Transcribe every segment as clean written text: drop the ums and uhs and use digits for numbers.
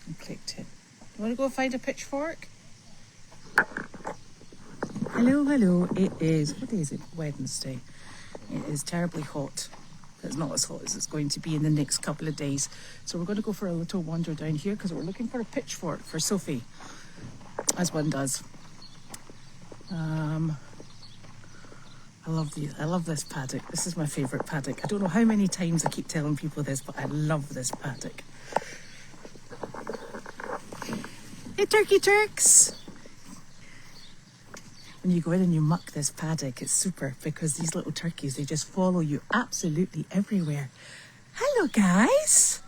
and clicked it. You want to go find a pitchfork? Hello, hello. It is, what day is it? Wednesday. It is terribly hot. It's not as hot as it's going to be in the next couple of days. So we're going to go for a little wander down here because we're looking for a pitchfork for Sophie, as one does. I love this paddock. This is my favourite paddock. I don't know how many times I keep telling people this, but I love this paddock. Hey, turkey turks! When you go in and you muck this paddock, it's super because these little turkeys, they just follow you absolutely everywhere. Hello, guys!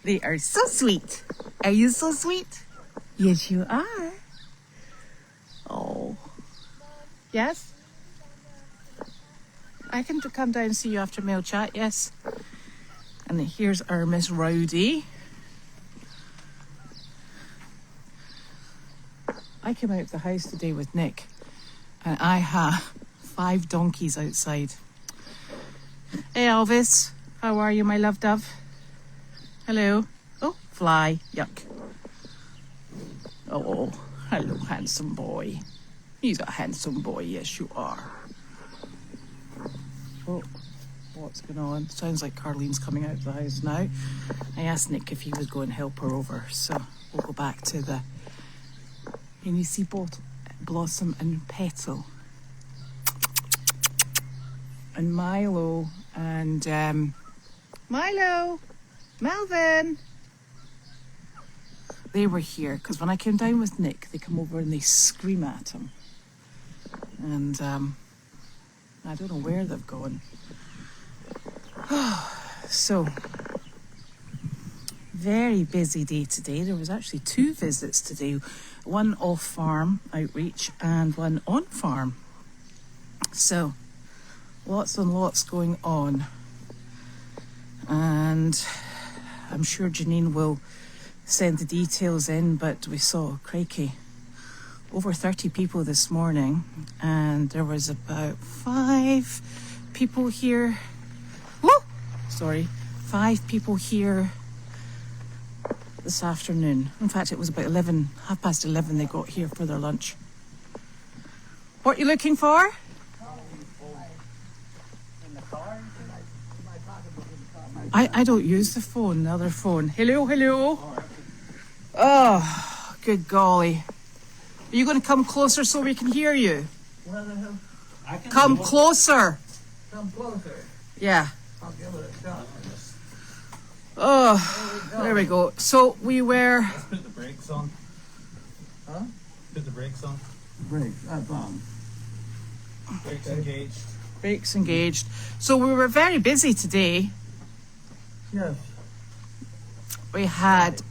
They are so sweet. Are you so sweet? Yes, you are. Oh. Yes? I can come down and see you after mail chat, yes. And here's our Miss Rowdy. I came out of the house today with Nick and I have 5 donkeys outside. Hey Elvis, how are you, my love dove? Hello. Oh, fly, yuck. Oh, hello, handsome boy. He's a handsome boy, yes you are. Oh, what's going on? Sounds like Carlene's coming out of the house now. I asked Nick if he would go and help her over, so we'll go back to the... And you see both Blossom and Petal. And Milo and... Milo! Melvin! They were here, because when I came down with Nick, they come over and they scream at him. And I don't know where they've gone. So, very busy day today. There was actually 2 visits today. One off-farm outreach and one on-farm. So, lots and lots going on. And I'm sure Janine will send the details in, but we saw, crikey, over 30 people this morning, and there was about 5 people here. Woo! Sorry, 5 people here this afternoon. In fact, it was about 11:30 they got here for their lunch. What are you looking for? I don't use the phone, the other phone. Hello, hello. Oh, good golly. Are you going to come closer so we can hear you? Come closer. Come closer. Yeah. I'll give it a shot. Oh, there we go. So we were... Let's put the brakes on. Huh? Put the brakes on. Brakes, that's on. Brakes engaged. Brakes engaged. So we were very busy today. Yes. We had...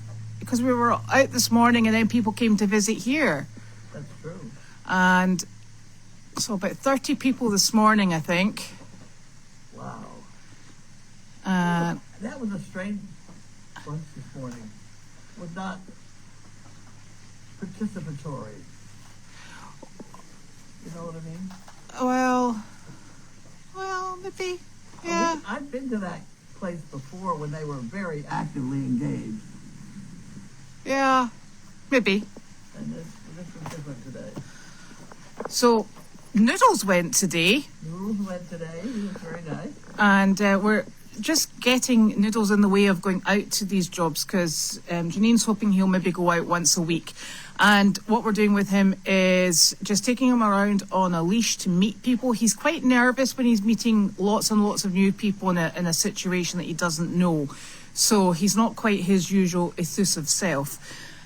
Because we were out this morning and then people came to visit here. That's true. And so about 30 people this morning, I think. Wow. And That was a strange bunch this morning. Was not participatory. You know what I mean? well, maybe, yeah. I've been to that place before when they were very actively engaged. Yeah, maybe. And this was different today. So Noodles went today. Noodles went today. He was very nice. And we're just getting Noodles in the way of going out to these jobs because Janine's hoping he'll maybe go out once a week. And what we're doing with him is just taking him around on a leash to meet people. He's quite nervous when he's meeting lots and lots of new people in a situation that he doesn't know. So he's not quite his usual effusive self.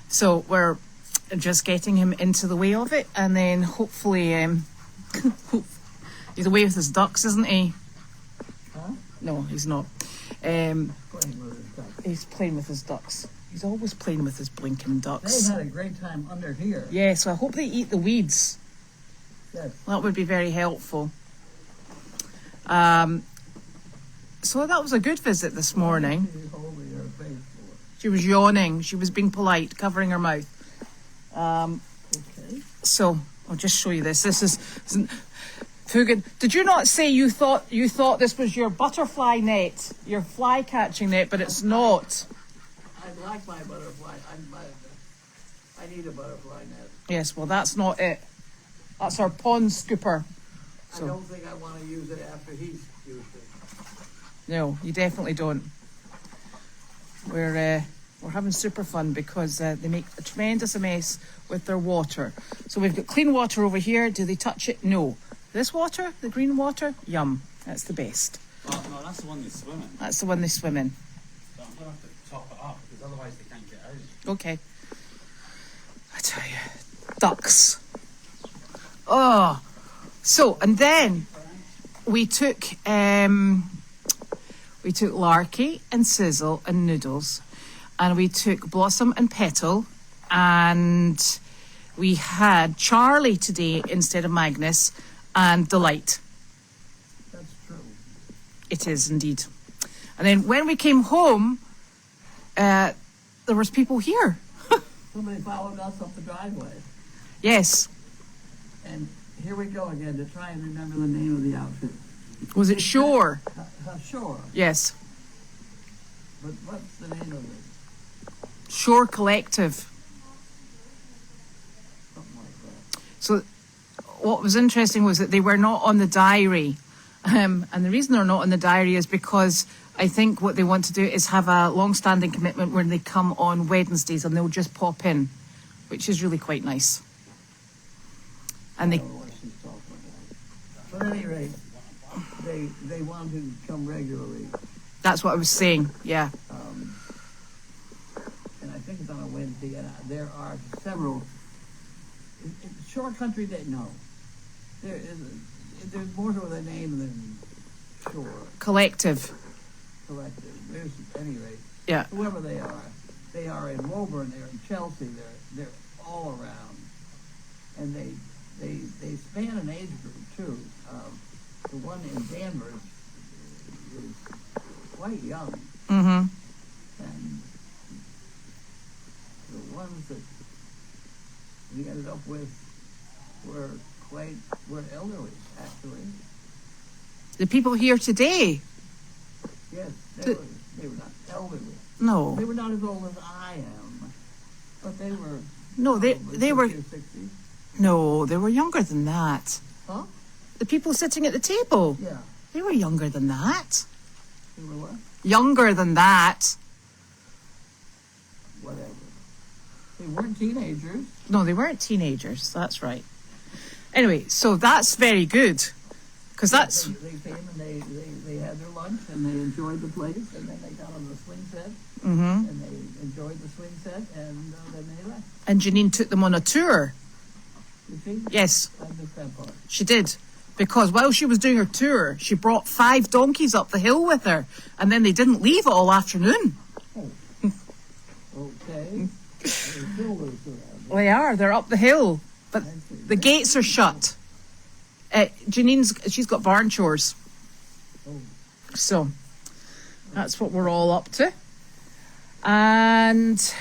So we're just getting him into the way of it. And then hopefully, he's away with his ducks, isn't he? Huh? No, he's not. Playing with his ducks. He's playing with his ducks. He's always playing with his blinking ducks. They had a great time under here. Yeah, so I hope they eat the weeds. Yes. That would be very helpful. So that was a good visit this morning. She's holding her face for it. She was yawning. She was being polite, covering her mouth. Okay. So I'll just show you this. This is Fugan, did you not say you thought this was your butterfly net, your fly catching net, but it's not? I like my butterfly. I need a butterfly net. Yes, well, that's not it. That's our pond scooper. I don't think I want to use it after he's used it. No, you definitely don't. We're having super fun because they make a tremendous mess with their water. So we've got clean water over here. Do they touch it? No. This water, the green water, yum. That's the best. Oh, no, that's the one they swim in. That's the one they swim in. But I'm going to have to top it up because otherwise they can't get out. Okay. I tell you, ducks. Oh, so and then we took Larky and Sizzle and Noodles, and we took Blossom and Petal, and we had Charlie today instead of Magnus, and Delight. That's true. It is indeed. And then when we came home, there was people here. Somebody followed us up the driveway. Yes. And here we go again to try and remember the name of the outfit. Was it Shore? Sure. Yes. But what's the name of it? Shore Collective. Something like that. So what was interesting was that they were not on the diary. And the reason they're not on the diary is because I think what they want to do is have a long-standing commitment where they come on Wednesdays and they'll just pop in, which is really quite nice. And I they, don't know what she's talking about. But at any rate, they want to come regularly. that's what I was saying, yeah. And I think it's on a Wednesday, and there are several. In Shore Country, they know. There's more to the name than Shore Collective, Collective. There's, at any rate, yeah. whoever they are in Woburn, they're in Chelsea, they're all around, and they span an age group too. The one in Danvers is quite young, Mm-hmm. and the ones that we ended up with were elderly, actually. The people here today, Yes, they were not elderly. no, They were not as old as I am, but they were. no, they were, 50 or 60. no, they were younger than that. Huh? The people sitting at the table, Yeah. they were younger than that. They were what? Younger than that. Whatever. They weren't teenagers. No, they weren't teenagers, that's right. Anyway, so that's very good, because that's, They came and they had their lunch and they enjoyed the place, and then they got on the swing set mm-hmm. and they enjoyed the swing set, and then they left. And Janine took them on a tour. You see? Yes, I missed that part. she did. Because while she was doing her tour, she brought 5 donkeys up the hill with her, and then they didn't leave all afternoon. Oh. Okay. They're still loose around. They are, they're up the hill, but the gates are shut. She's got barn chores. Oh. So, that's what we're all up to. And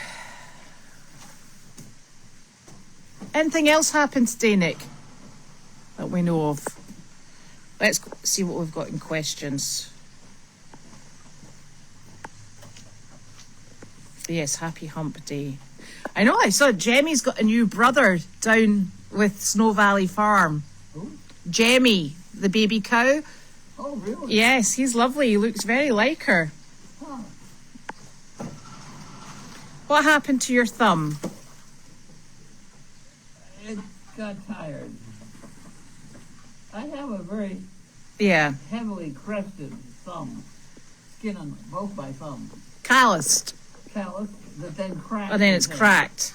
anything else happened today, Nick, that we know of? Let's see what we've got in questions. Yes, happy hump day. I know, I saw Jemmy's got a new brother down with Snow Valley Farm. Who? Jemmy, the baby cow. Oh, really? Yes, he's lovely. He looks very like her. Huh. What happened to your thumb? It got tired. I have a very Yeah, heavily crested thumb. Skin on both my thumbs. calloused, Callus that then cracked. and then it's again. cracked.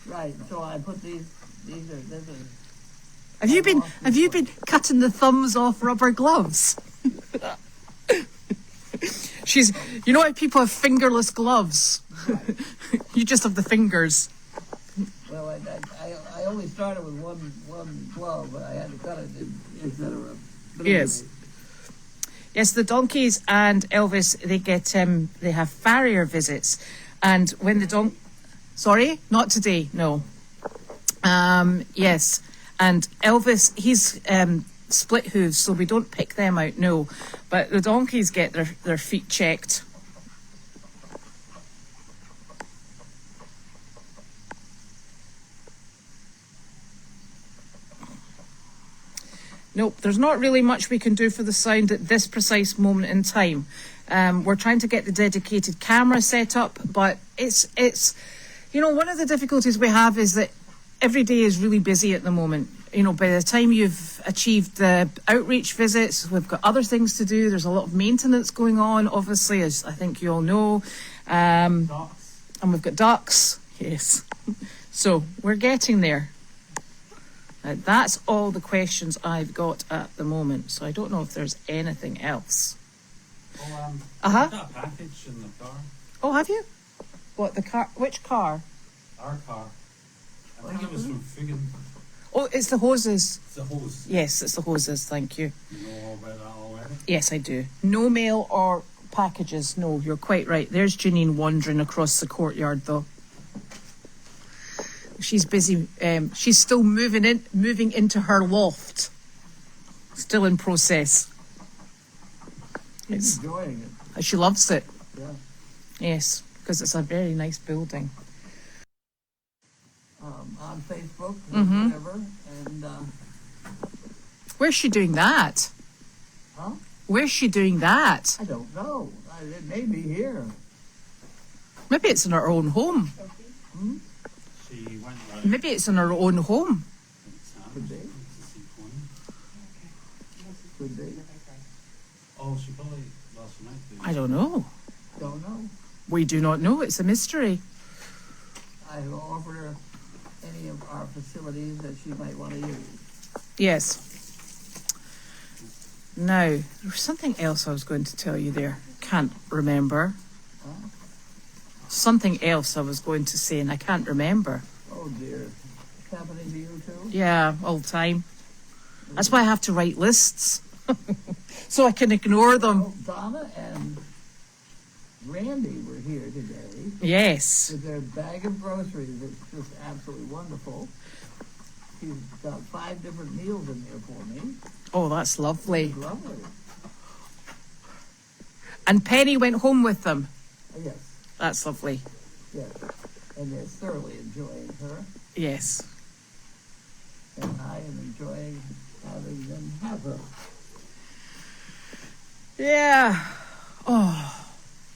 Right. So I put these are Have you been cutting the thumbs off rubber gloves? You know how people have fingerless gloves? You just have the fingers. well, I only started with one glove, but I had to cut it instead of a. but Yes. anyway. Yes, the donkeys and Elvis, they have farrier visits, and when the sorry, not today, no. Yes, and Elvis, split hooves, so we don't pick them out, no. But the donkeys get their feet checked. Nope, there's not really much we can do for the sound at this precise moment in time. We're trying to get the dedicated camera set up, but it's one of the difficulties we have is that every day is really busy at the moment. By the time you've achieved the outreach visits, we've got other things to do. There's a lot of maintenance going on, obviously, as I think you all know. And we've got ducks, yes. So we're getting there. That's all the questions I've got at the moment, so I don't know if there's anything else. I got a package in the car. Oh, have you? What, the car? Which car? Our car. I think it was from Fugan. Oh, it's the hoses. It's the hose. Yes, it's the hoses, thank you. You know all about that already? Yes, I do. No mail or packages, no, you're quite right. There's Janine wandering across the courtyard, though. She's busy. She's still moving into her loft. Still in process. She's enjoying it. She loves it. Yeah. Yes, because it's a very nice building. On Facebook or whatever, and Where's she doing that? huh? Where's she doing that? I don't know. It may be here. Maybe it's in her own home. She went right. Maybe it's in her own home. Could be. Could be. Oh, she probably last night. I don't know. Don't know. We do not know. It's a mystery. I will offer her any of our facilities that she might want to use. Yes. Now, there was something else I was going to tell you there. Can't remember. Huh? Something else I was going to say and I can't remember. Oh dear. It's happening to you too? Yeah, all the time. That's why I have to write lists. So I can ignore them. Well, Donna and Randy were here today Yes. with their bag of groceries. It's just absolutely wonderful. She's got 5 different meals in there for me. Oh, that's lovely. Lovely. And Penny went home with them. Yes, That's lovely. yes. And they're thoroughly enjoying her. Yes. And I am enjoying having them have her. Yeah. Oh.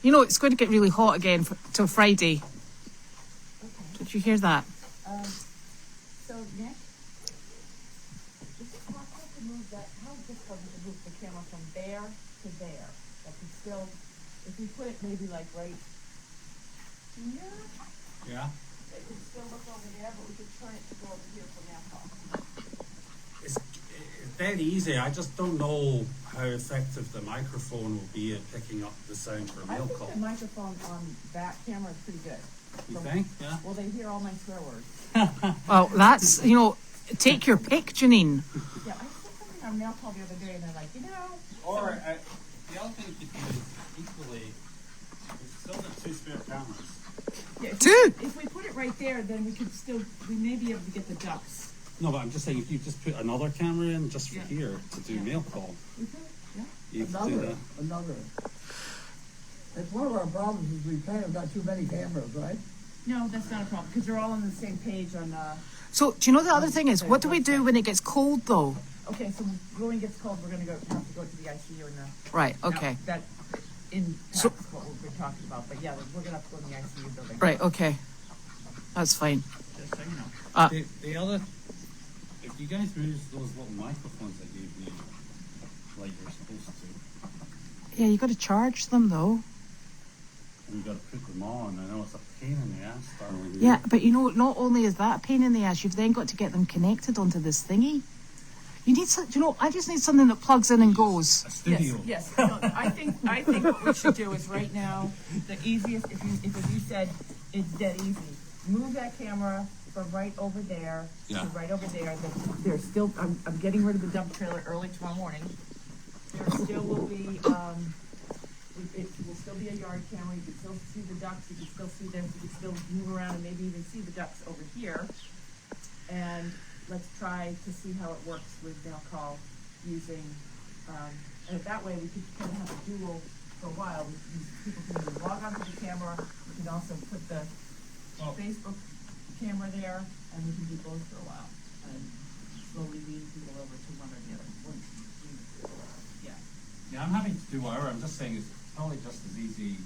It's going to get really hot again till Friday. Okay. Did you hear that? So Nick, is it possible to move that, how difficult is it to move the camera from there to there? That could still, if we put it maybe like right here, Yeah. it could still look over there, but we could turn it to go over here from that call. It's dead easy. I just don't know how effective the microphone will be at picking up the sound for a I mail think call. the microphone on that camera is pretty good. You think? Yeah. Well, they hear all my swear words. Well, that's, take your pick, Janine. Yeah, I said something on mail call the other day, and they're like, Or the other thing you could do is equally, we've still got 2 spare cameras. yeah, Two. if we put it right there, then we may be able to get the ducks. No, but I'm just saying if you just put another camera in just for Yeah. here to do mail call, We could, yeah. you could do that. Another. It's one of our problems is we kind of got too many cameras, right? No, that's not a problem, because they're all on the same page on, So, do you know the other thing is, what do we do when it gets cold, though? okay, so when it gets cold, we're gonna have to go to the ICU and Right, okay. That impacts So- what we've been talking about, but yeah, we're gonna have to go in the ICU building. Right, okay. That's fine. Just so you know. The other, if you guys use those little microphones that you need, like you're supposed to, Yeah, you got to charge them, though. and you've got to put them on, I know it's a pain in the ass, darling. Yeah, but not only is that a pain in the ass, you've then got to get them connected onto this thingy. You need I just need something that plugs in and goes. A studio. Yes, no, I think what we should do is right now, the easiest, if you said, it's dead easy, move that camera from right over there to Yeah. right over there. There's still, I'm getting rid of the dump trailer early tomorrow morning. There still will be, it will still be a yard camera. You can still see the ducks. You can still see them. You can still move around and maybe even see the ducks over here. And let's try to see how it works with mail call using, and that way we could kind of have a dual for a while. People can either log onto the camera, we can also put the Facebook camera there, and we can do both for a while, and slowly lead people over to one or the other. Yeah. Yeah, I'm happy to do whatever. I'm just saying it's probably just as easy,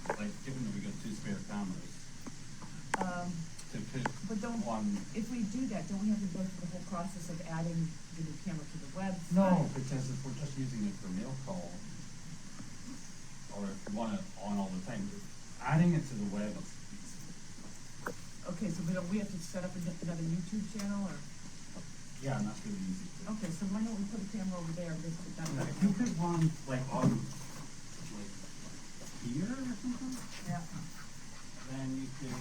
like, given that we got 2 spare cameras, to But put don't, one. if we do that, don't we have to go through the whole process of adding the new camera to the website? No, because if we're just using it for mail call, or if we want it on all the time, adding it to the web is easy. Okay, so we have to set up another YouTube channel, or? Yeah, and that's really easy. Okay, so why don't we put a camera over there, and just put that If there? you put one like on like here or something, Yeah, then you could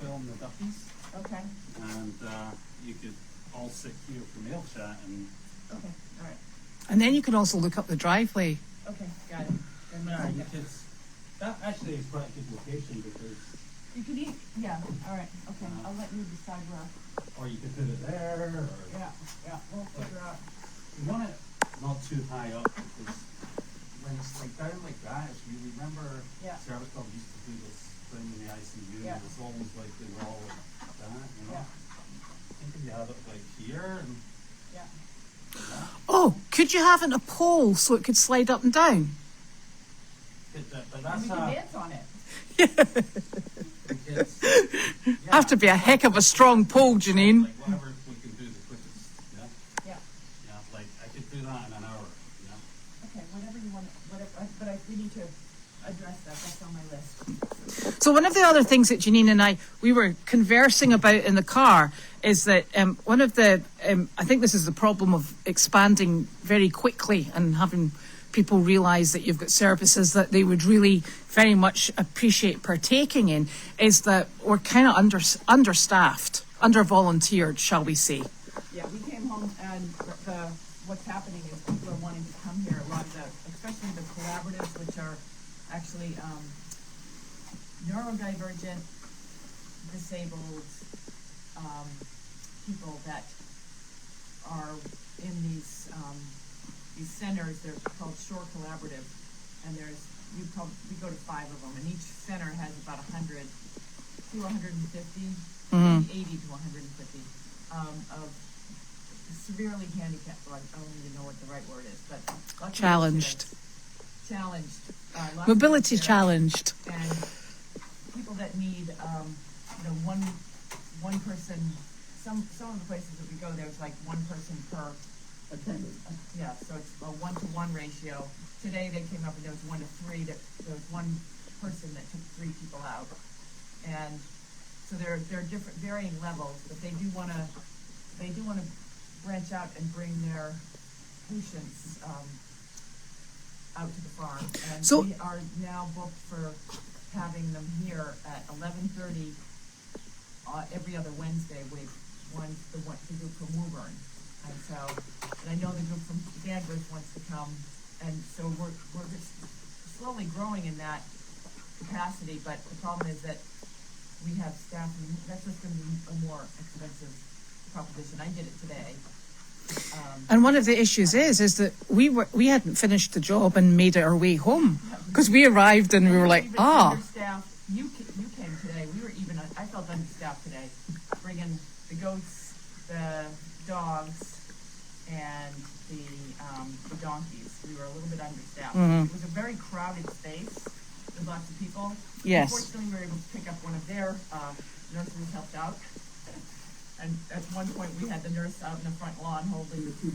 film the duckies, okay, and you could all sit here for mail chat, and okay, all right, And then you can also look up the driveway. okay, got it. And yeah, then you could. That actually is quite a good location because, you could eat, yeah, all right, okay, I'll let you decide where. or you could put it there, or Yeah, we'll figure out. you want it not too high up because when it's like down like that, if you remember, Yeah. service club used to do this thing in the ICU, Yeah. and it's almost like they were all like that, you know. Yeah. I think if you have it like here and Yeah. that, Oh, could you have it a pole so it could slide up and down? but And that's we can dance on it. because, Have to be a heck of a strong pole, Janine. Like whatever we can do the quickest, yeah. Yeah, Yeah, like I could do that in an hour, yeah. okay, whatever you want, but we need to address that, that's on my list. So one of the other things that Janine and we were conversing about in the car is that one of the, I think this is the problem of expanding very quickly and having people realise that you've got services that they would really very much appreciate partaking in, is that we're kind of understaffed, under-volunteered, shall we say. Yeah, we came home and what's happening is people are wanting to come here, a lot of especially the collaboratives, which are actually neurodivergent, disabled people that are in these centers. They're called Shore Collaborative, and we go to 5 of them, and each center has about 100 to 150, maybe 80 to 150 of severely handicapped. Well, I don't even know what the right word is, but lots of Challenged. challenged, lots of Mobility initiatives, challenged. and people that need one person. Some of the places that we go, there's like one person per attendant. yeah, so it's a 1-to-1 ratio. Today they came up and there was 1 to 3. There was one person that took 3 people out, and so there are different varying levels. But they do want to branch out and bring their patients out to the farm. And So- we are now booked for having them here at 11:30 every other Wednesday with the group from Woburn. And so, and I know the group from Danvers wants to come, and so we're just slowly growing in that capacity, but the problem is that we have staff, and that's just going to be a more expensive proposition. I did it today. And one of the issues is that we hadn't finished the job and made our way home because we arrived and we were like, Even understaffed. You came today. I felt understaffed today, bringing the goats, the dogs, and the donkeys. We were a little bit understaffed. It was a very crowded space with lots of people. Yes. Unfortunately, we were able to pick up one of their nurses helped out. And at one point, we had the nurse out in the front lawn holding the two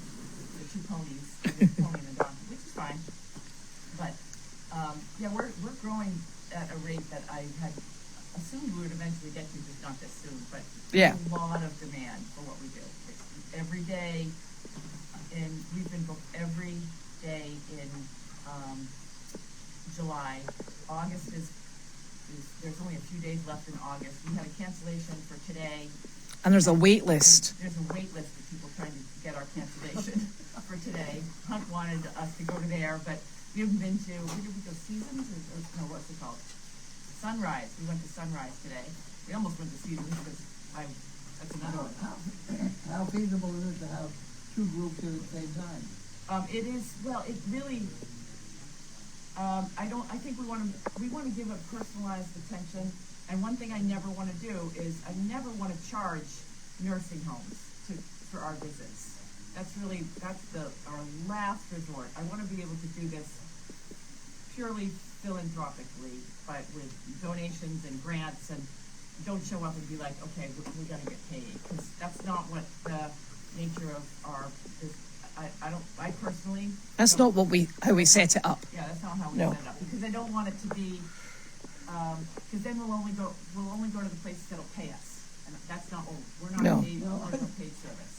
ponies, the pony and the donkey, which is fine. But yeah, we're growing at a rate that I had assumed we would eventually get to, just not this soon. But Yeah. there's a lot of demand for what we do. Every day, and we've been booked every day in July. August is there's only a few days left in August. We had a cancellation for today. and there's a wait list. There's a wait list of people trying to get our cancellation for today. Hunt wanted us to go to there, but we haven't been to, where did we go, Seasons? Or no, what's it called? Sunrise. We went to Sunrise today. We almost went to Seasons because that's another one. How feasible is it to have two groups at the same time. It is, well, it really, I think we wanna give a personalized attention, and one thing I never wanna do is, I never wanna charge nursing homes for our visits. That's our last resort. I wanna be able to do this purely philanthropically, but with donations and grants, and don't show up and be like, okay, we're gonna get paid, because that's not what the nature of our, I personally. That's not how we set it up. Yeah, that's not how we No. set it up, because I don't want it to be, because then we'll only go to the places that'll pay us, and that's not what, we're not No. a paid, we're not a paid service.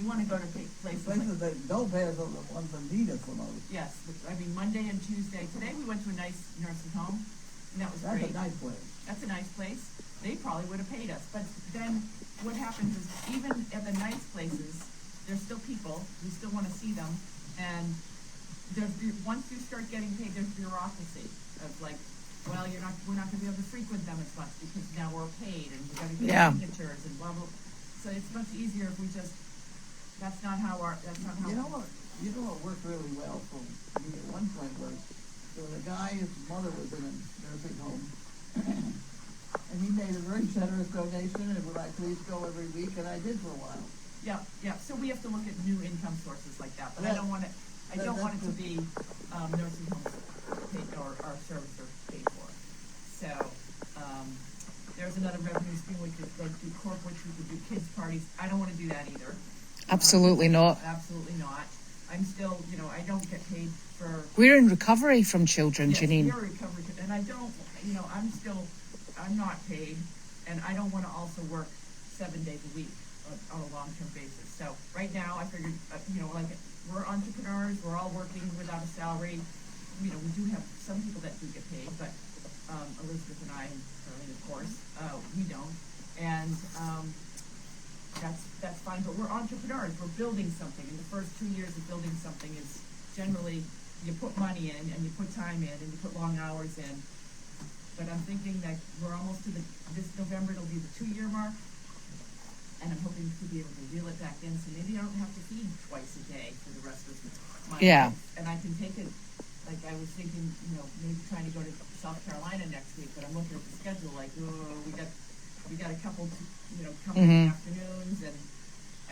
We wanna go to places like. Places that don't pay us are the ones that need us the most. Yes, I mean, Monday and Tuesday, today we went to a nice nursing home, and that was That's great. a nice place. That's a nice place. They probably would have paid us, but then what happens is, even at the nice places, there's still people, we still wanna see them, and once you start getting paid, there's bureaucracy of like, well, we're not gonna be able to frequent them as much because now we're paid and we gotta get Yeah. signatures and blah, blah. So it's much easier if we just, that's not how. You know what worked really well for me at one point was, there was a guy, his mother was in a nursing home, and he made a very generous donation, and would I please go every week, and I did for a while. Yeah, so we have to look at new income sources like that, but I don't want it to be, nursing homes paid, or our service are paid for. So, there's another revenue stream, we could like do corporates, we could do kids parties, I don't wanna do that either. Absolutely not. Absolutely not. I'm still, I don't get paid for. We're in recovery from children, Yes, Janine. you're a recovery, and I don't, I'm not paid, and I don't wanna also work 7 days a week on a long-term basis. So, right now, I figured, like, we're entrepreneurs, we're all working without a salary. We do have some people that do get paid, but, Elizabeth and I, and Carlene, of course, we don't. And, that's fine, but we're entrepreneurs, we're building something, and the first 2 years of building something is generally, you put money in, and you put time in, and you put long hours in. But I'm thinking that we're almost to this November, it'll be the 2-year mark, and I'm hoping to be able to reel it back in, so maybe I don't have to feed twice a day for the rest of my Yeah. life. And I can take it, like I was thinking, maybe trying to go to South Carolina next week, but I'm looking at the schedule, like, we got a couple, Mhm. afternoons, and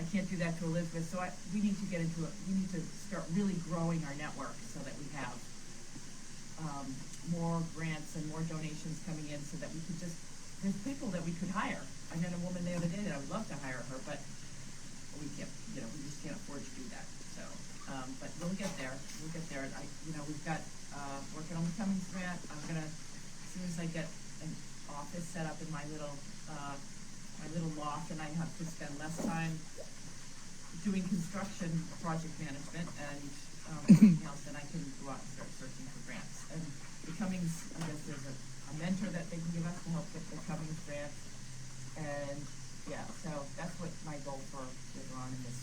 I can't do that to Elizabeth, so we need to start really growing our network so that we have, more grants and more donations coming in, so that we could there's people that we could hire. I met a woman the other day that I would love to hire her, but we can't, we just can't afford to do that, so, but we'll get there, and we've got, working on the Cummings grant, I'm gonna, as soon as I get an office set up in my little loft, and I have to spend less time doing construction project management and, everything else, then I can go out and start searching for grants. And the Cummings, I guess there's a mentor that they can give us to help get the Cummings grant, and, yeah, so that's what my goal for later on in this.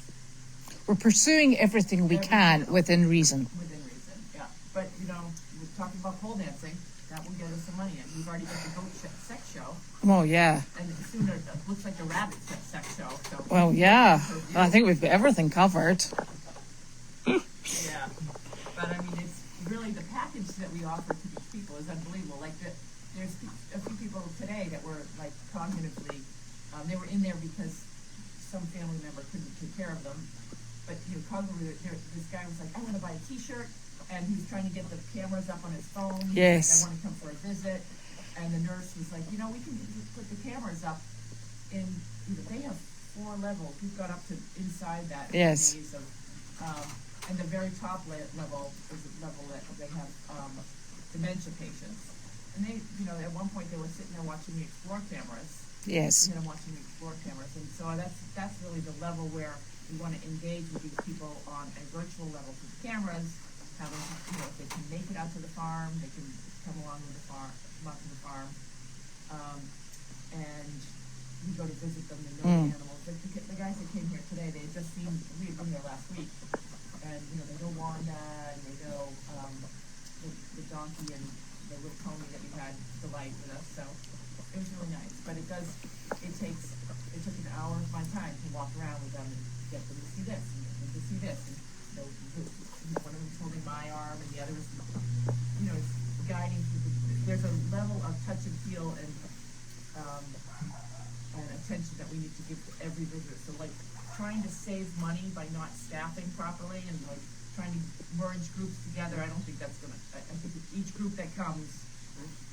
We're pursuing everything we can within reason. Within reason, yeah. But, we're talking about pole dancing, that will get us some money in. We've already got the goat sex show, Oh, yeah. and sooner, it looks like the rabbit sex show, so. Well, yeah. I think we've got everything covered. Yeah, but I mean, it's really the package that we offer to these people is unbelievable. Like, there's a few people today that were like cognitively, they were in there because some family member couldn't take care of them. But cognitively, this guy was like, I want to buy a T-shirt, and he was trying to get the cameras up on his phone. Yes. I want to come for a visit, and the nurse was like, we can just put the cameras up in. They have 4 levels. We've got up to inside that Yes. maze of. And the very top level is a level that they have dementia patients. And they, at one point they were sitting there watching the Explore cameras. Yes. Watching the Explore cameras. And so that's really the level where we want to engage with these people on a virtual level through the cameras. Have them, if they can make it out to the farm, they can come along to the farm. And we go to visit them and know the animals. The guys that came here today, they had just seen, we had been there last week. And, they know Wanda, and they know, the donkey and the little pony that we had delight with us, so it was really nice. But it took an hour of my time to walk around with them and get them to see this and to see this. And, one of them's holding my arm, and the other is, it's guiding through there's a level of touch and feel and attention that we need to give to every visitor. So like trying to save money by not staffing properly and like trying to merge groups together, I don't think that's gonna, I think each group that comes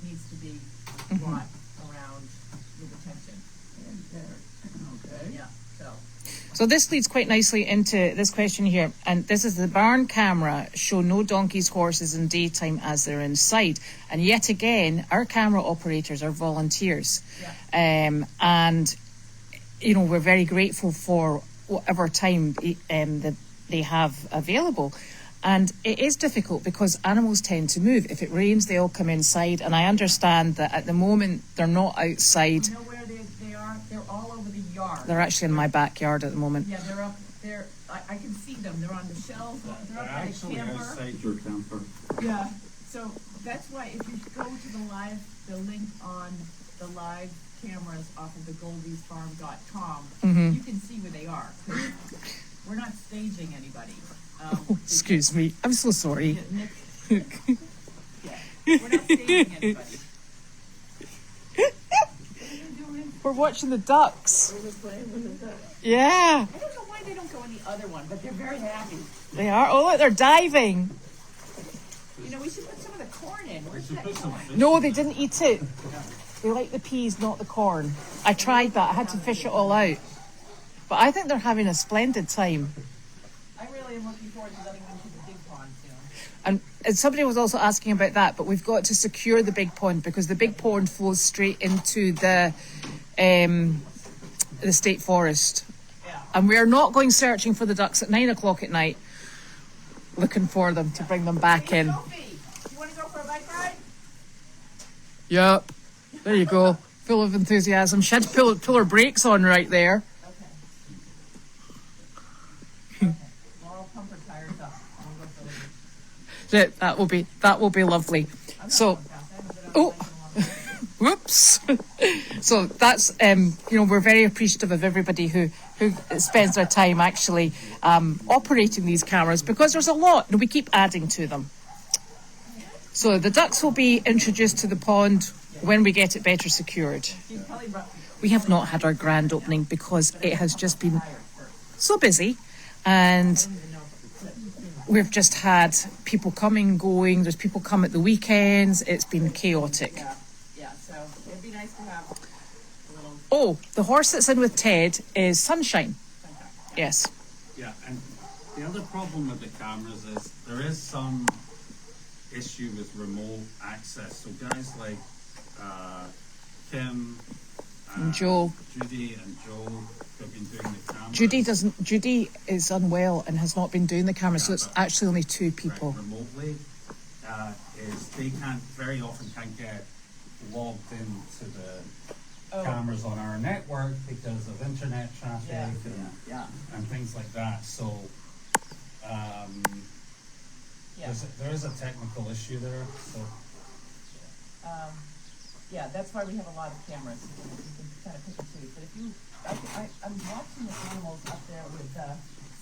needs to be brought around with attention. And there. Okay. Yeah, So this leads quite nicely into this question here, and this is the barn camera show no donkeys, horses in daytime as they're inside, and yet again our camera operators are volunteers. And we're very grateful for whatever time that they have available. And it is difficult because animals tend to move. If it rains, they all come inside, and I understand that at the moment they're not outside. You know where they are? They're all over the yard. They're actually in my backyard at the moment. Yeah, they're up there. I can see them. They're on the shelves. They're up by the camper. Outside your camper. Yeah. So that's why if you go to the link on the live cameras off of the Goldy'sFarm.com, you can see where they are. We're not staging anybody. Excuse me. I'm so sorry. We're not staging anybody. We're watching the ducks. We're playing with the duck. Yeah, I don't know why they don't go in the other one, but they're very happy. they are. Oh, look, they're diving. We should put some of the corn in. Where's that corn? No, they didn't eat it. They like the peas, not the corn. I tried that. I had to fish it all out. But I think they're having a splendid time. I really am looking forward to letting them to the big pond soon. And somebody was also asking about that, but we've got to secure the big pond because the big pond flows straight into the state forest. Yeah. And we're not going searching for the ducks at 9 o'clock at night, looking for them to bring them back in. Sophie, you want to go for a bike ride? Yep. There you go. Full of enthusiasm. She had to pull her brakes on right there. Okay. Well, I'll pump her tires up. We'll go for a That will be lovely. So, whoops. So that's we're very appreciative of everybody who spends their time actually operating these cameras because there's a lot and we keep adding to them. So the ducks will be introduced to the pond when we get it better secured. We have not had our grand opening because it has just been so busy, and we've just had people coming, going. There's people come at the weekends. It's been chaotic. Yeah, so it'd be nice to have a little... Oh, the horse that's in with Ted is Sunshine. Yes. Yeah, and the other problem with the cameras is there is some issue with remote access. So guys like Kim, And Joe. Judy and Joe have been doing the cameras. Judy is unwell and has not been doing the camera, so it's actually only two people. Right, remotely, is they very often can't get logged into the cameras on our network because of internet traffic and things like that. So there is a technical issue there. So that's why we have a lot of cameras. You can kind of pick and choose. But if you, I'm watching the animals up there with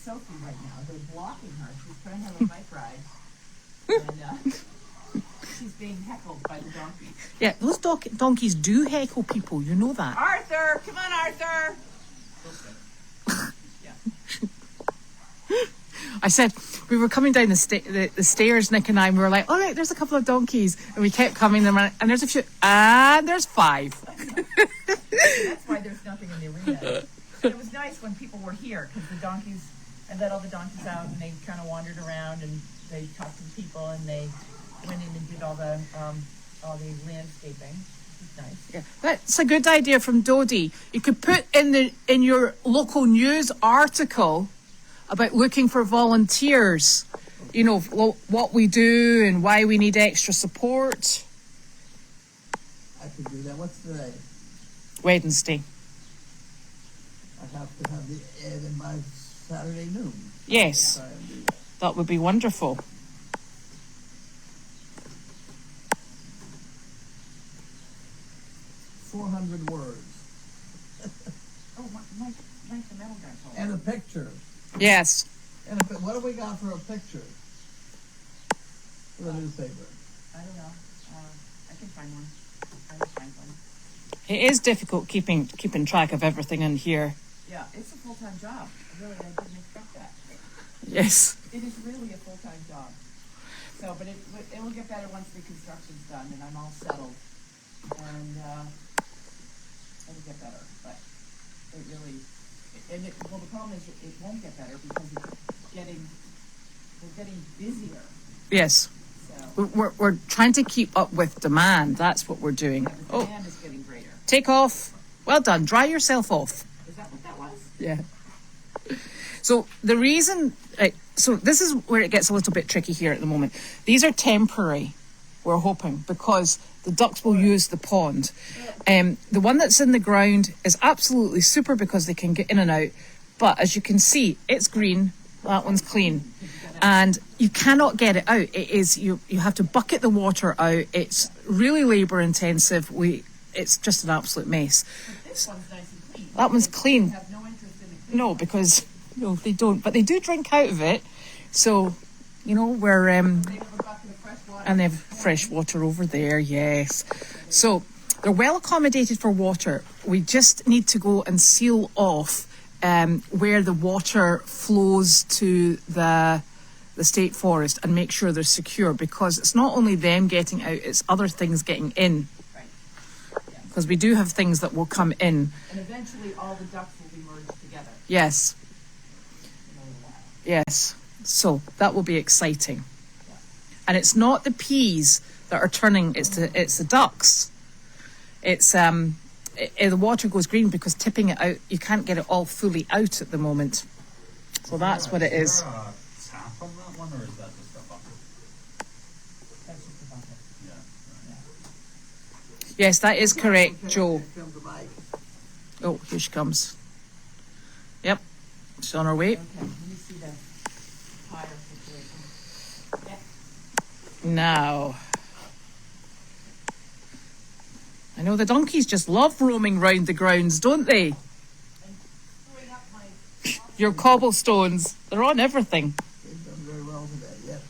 Sophie right now. They're blocking her. She's trying to have a bike ride, and she's being heckled by the donkeys. Yeah, those donkeys do heckle people. You know that. Arthur, come on, Arthur. I said we were coming down the stairs, Nick and I, and we were like, "Oh, look, there's a couple of donkeys," and we kept coming them, and there's a few, and there's 5. That's why there's nothing in the arena. It was nice when people were here because the donkeys, I let all the donkeys out and they kind of wandered around and they talked to people and they went in and did all the landscaping. Which is nice. Yeah, that's a good idea from Dodie. You could put in your local news article about looking for volunteers, what we do and why we need extra support. I could do that. What's today? Wednesday. I have to have the ad in by Saturday noon. Yes, Try and do that. that would be wonderful. $400 words. Oh, Mike, the metal guy's home. And a picture. Yes. And what have we got for a picture for the newspaper? I don't know. I can find one. I will find one. It is difficult keeping track of everything in here. Yeah, it's a full-time job. Really, I didn't expect that. Yes. It is really a full-time job. So, but it will get better once the construction's done and I'm all settled. And it'll get better. But it really, well, the problem is it won't get better because we're getting busier. Yes. So, We're trying to keep up with demand. That's what we're doing. yeah, the demand is getting greater. Take off. Well done. Dry yourself off. Is that what that was? Yeah. So the reason, so this is where it gets a little bit tricky here at the moment. These are temporary, we're hoping, because the ducks will use the pond. The one that's in the ground is absolutely super because they can get in and out. But as you can see, it's green. That one's clean. And you cannot get it out. It is, you have to bucket the water out. It's really labour intensive. It's just an absolute mess. But this one's nice and clean. That one's clean. They have no interest in the clean No, one. because no, they don't. But they do drink out of it. So, we're They have a bucket of fresh water. and they have fresh water over there. Yes. So they're well accommodated for water. We just need to go and seal off where the water flows to the state forest and make sure they're secure, because it's not only them getting out, it's other things getting in. Right. Yeah. Because we do have things that will come in. And eventually all the ducks will be merged together Yes. in a little while. Yes. So that will be exciting. Yeah. And it's not the peas that are turning, it's the ducks. It's the water goes green because tipping it out, you can't get it all fully out at the moment. So that's what it is. Is there a tap on that one, or is that just a bucket? That's just a bucket. Yeah. Yes, that is correct, Joe. Here comes the bike. Oh, here she comes. Yep, she's on her way. Okay, let me see the tire situation. Yeah. Now, I know the donkeys just love roaming round the grounds, don't they? And screwing up my Your cobblestones, they're on everything. They've done very well today, yes.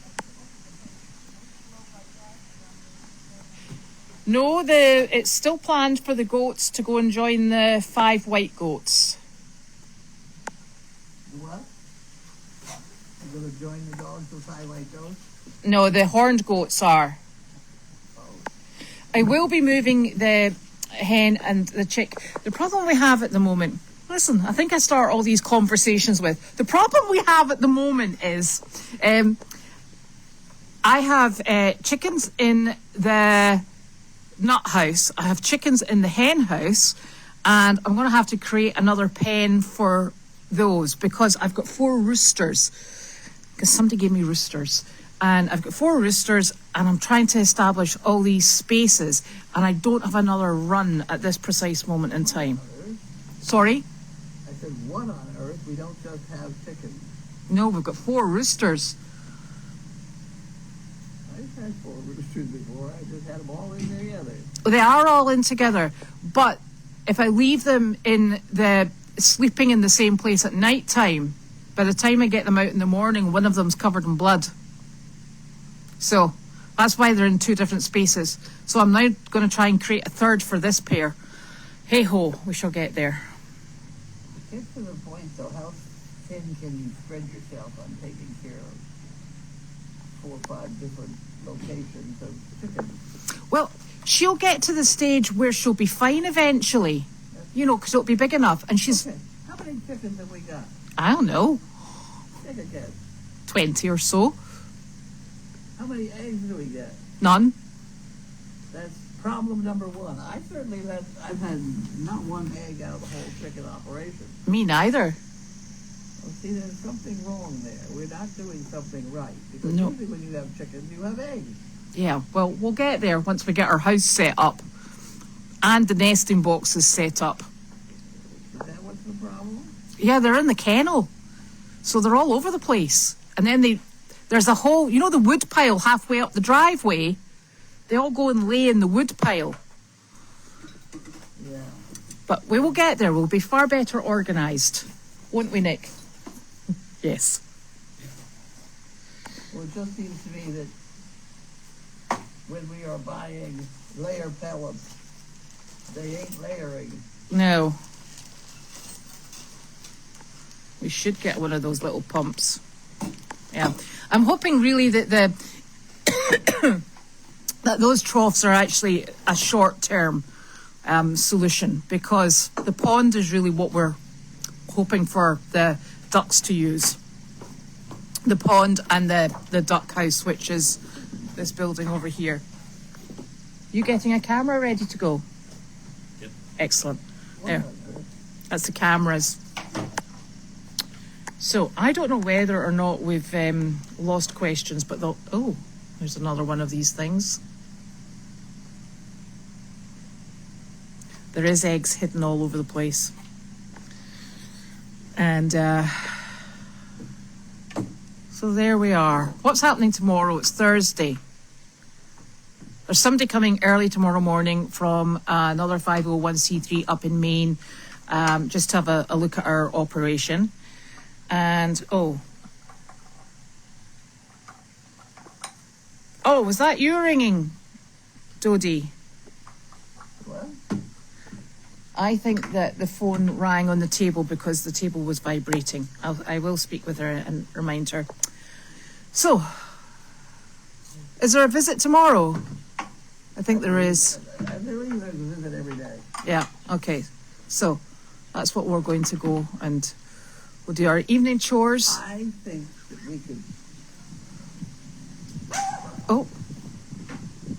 No, it's still planned for the goats to go and join the 5 white goats. The what? You're going to join the dogs with 5 white goats? No, the horned goats are. Oh, I will be moving the hen and the chick. The problem we have at the moment, listen, I think I start all these conversations with, the problem we have at the moment is I have chickens in the nut house, I have chickens in the hen house, and I'm going to have to create another pen for those because I've got 4 roosters, because somebody gave me roosters. And I've got 4 roosters and I'm trying to establish all these spaces and I don't have another run at this precise moment in time. Sorry? I said, what on earth? We don't just have chickens. No, we've got 4 roosters. I've had 4 roosters before. I just had them all in there together. They are all in together, but if I leave them sleeping in the same place at night time, by the time I get them out in the morning, one of them's covered in blood. So that's why they're in 2 different spaces. So I'm now going to try and create a third for this pair. Hey ho, we shall get there. Get to the point, though, how thin can you spread yourself on taking care of 4 or 5 different locations of chickens? Well, she'll get to the stage where she'll be fine eventually, because it'll be big enough. And she's, Okay, how many chickens have we got? I don't know, Take a guess. 20 or so. How many eggs do we get? None. That's problem number 1. I've had not 1 egg out of the whole chicken operation. Me neither. Well, see, there's something wrong there. We're not doing something right. Because No. usually when you have chickens, you have eggs. Yeah, well, we'll get there once we get our house set up and the nesting boxes set up. Is that what's the problem? Yeah, they're in the kennel. So they're all over the place. And then there's a whole, the wood pile halfway up the driveway. They all go and lay in the wood pile. Yeah. But we will get there. We'll be far better organised. Won't we, Nick? Yes. Well, it just seems to me that when we are buying layer pellets, they ain't layering. No. We should get one of those little pumps. Yeah. I'm hoping really that that those troughs are actually a short-term solution, because the pond is really what we're hoping for the ducks to use. The pond and the duck house, which is this building over here. You getting a camera ready to go? Yep. Excellent. There. That's the cameras. So I don't know whether or not we've lost questions, but there's another one of these things. There is eggs hidden all over the place. And so there we are. What's happening tomorrow? It's Thursday. There's somebody coming early tomorrow morning from another 501c3 up in Maine, just to have a look at our operation. And, was that you ringing, Dodie? What? I think that the phone rang on the table because the table was vibrating. I will speak with her and remind her. So, is there a visit tomorrow? I think there is. There is a visit every day. Yeah, okay. So, that's what we're going to go, and we'll do our evening chores. I think that we could.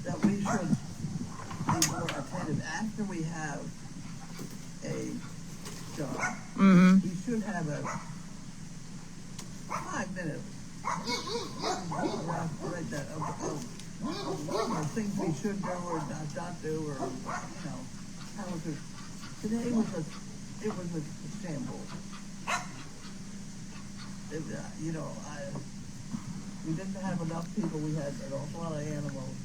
That we should be more attentive after we have a job. Mm-hmm. We should have a 5-minute like that of things we should do or not do, or how to. Today was a shambles. We didn't have enough people. We had an awful lot of animals.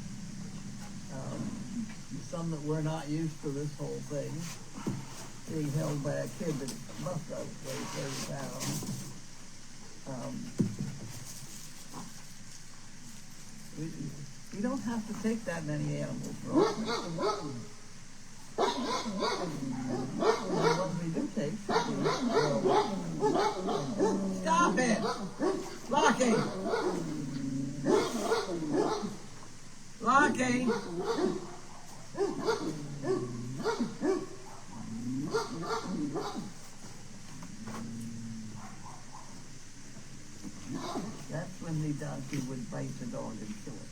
Some that were not used to this whole thing, being held by a kid that must have weighed 30 pounds. We don't have to take that many animals for all the ones we do take. Stop it! Lockie! Lockie! That's when the donkey would bite the dog and kill it.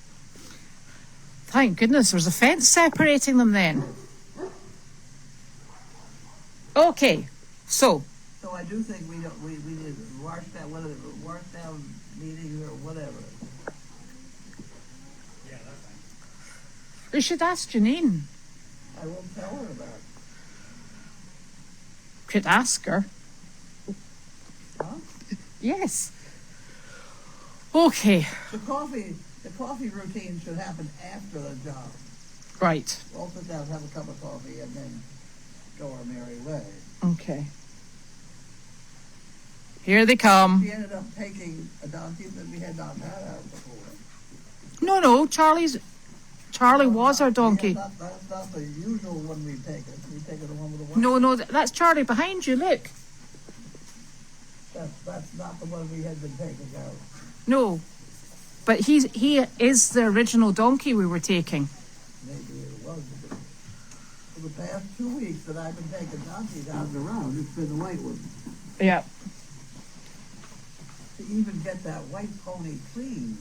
Thank goodness there's a fence separating them then. Okay, so I do think we need to wash down meetings or whatever. Yeah, that's fine. we should ask Janine. I won't tell her about it. Could ask her. Huh? Yes. Okay. The coffee routine should happen after the job. Right. We'll sit down, have a cup of coffee, and then go our merry way. Okay. Here they come. We ended up taking a donkey that we had not had out before. No, Charlie was our donkey. Yeah, that's not the usual one we take. We take the one with the white. No, that's Charlie behind you, look. That's not the one we had been taking out. No, but he is the original donkey we were taking. Maybe it was. For the past 2 weeks that I've been taking donkeys out and around, it's been the white one. Yeah. To even get that white pony clean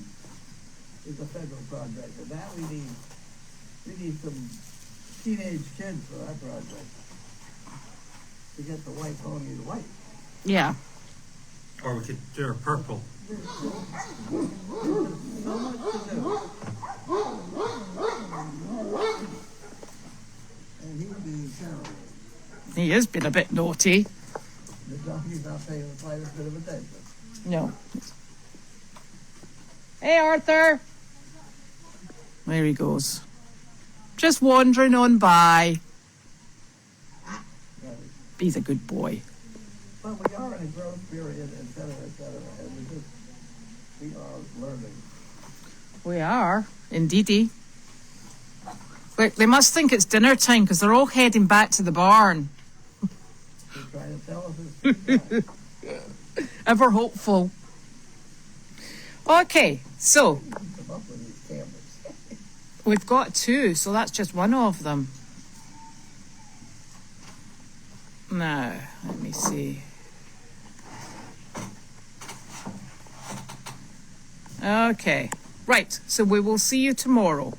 is a federal project, and now we need some teenage kids for that project to get the white pony white. Yeah. Or we could do her purple. There's so much to do. And he's being terrible. He has been a bit naughty. The donkey's not paying the slightest bit of attention. No. Hey, Arthur. There he goes. Just wandering on by. He's a good boy. But we are in a growth period, et cetera, et cetera. And We are learning. We are, indeedy. But they must think it's dinner time because they're all heading back to the barn. They're trying to tell us it's Ever hopeful. Okay, so come up with these cameras. we've got 2, so that's just one of them. Now, let me see. Okay, right, so we will see you tomorrow.